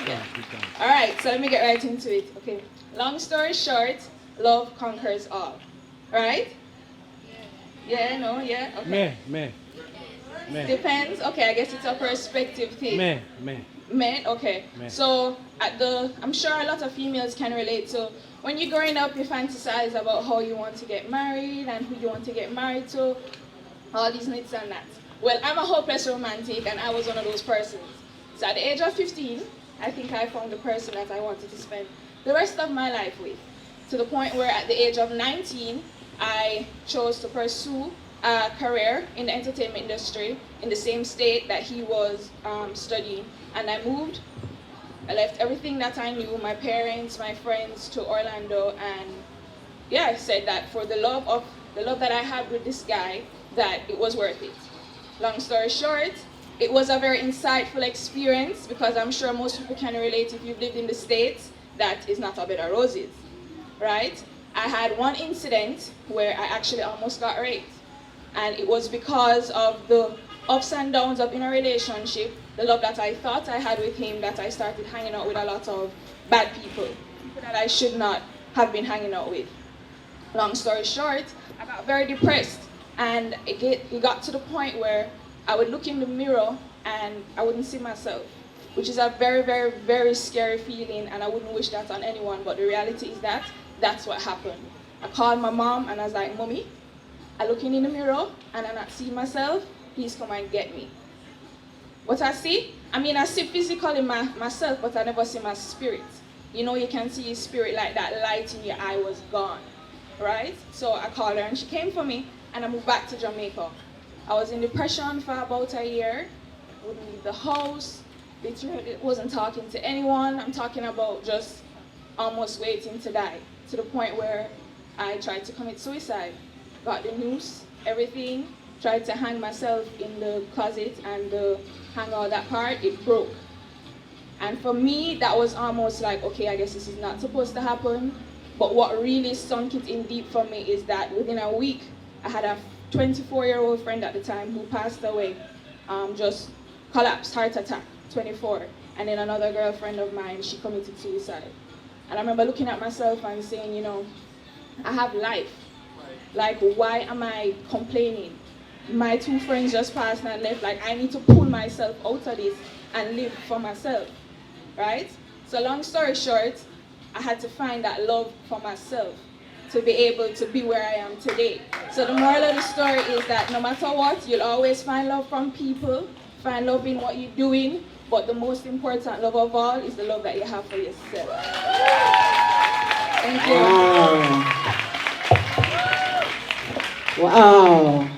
Yeah. All right, so let me get right into it. Okay. Long story short, love conquers all. Right? Yeah, no, yeah, okay. Depends. Okay, I guess it's a perspective thing. Men, okay. So I'm sure a lot of females can relate to when you're growing up, you fantasize about how you want to get married and who you want to get married to, all these nits and nats. Well, I'm a hopeless romantic, and I was one of those persons. So at the age of 15, I think I found the person that I wanted to spend the rest of my life with. To the point where at the age of 19, I chose to pursue a career in the entertainment industry in the same state that he was studying. And I moved. I left everything that I knew, my parents, my friends, to Orlando, and yeah, I said that for the love that I had with this guy, that it was worth it. Long story short, it was a very insightful experience because I'm sure most people can relate if you've lived in the States, that is not a bed of roses, right? I had one incident where I actually almost got raped. And it was because of the ups and downs of in a relationship, the love that I thought I had with him, that I started hanging out with a lot of bad people that I should not have been hanging out with. Long story short, I got very depressed, and it got to the point where I would look in the mirror and I wouldn't see myself, which is a very, very, very scary feeling, and I wouldn't wish that on anyone, but the reality is that that's what happened. I called my mom and I was like, Mommy, I looking in the mirror and I not see myself, please come and get me. What I see? I see physically myself, but I never see my spirit. You know, you can see your spirit, like that light in your eye was gone, right? So I called her and she came for me, and I moved back to Jamaica. I was in depression for about a year, wouldn't leave the house, literally wasn't talking to anyone. I'm talking about just almost waiting to die, to the point where I tried to commit suicide. Got the noose, everything, tried to hang myself in the closet, and the hanger, that part, it broke. And for me, that was almost like, okay, I guess this is not supposed to happen. But what really sunk it in deep for me is that within a week, I had a 24-year-old friend at the time who passed away, just collapsed, heart attack, 24. And then another girlfriend of mine, she committed suicide. And I remember looking at myself and saying, you know, I have life. Like, why am I complaining? My two friends just passed and left. Like, I need to pull myself out of this and live for myself, right? So long story short, I had to find that love for myself to be able to be where I am today. So the moral of the story is that no matter what, you'll always find love from people, find love in what you're doing, but the most important love of all is the love that you have for yourself. Thank you. Wow.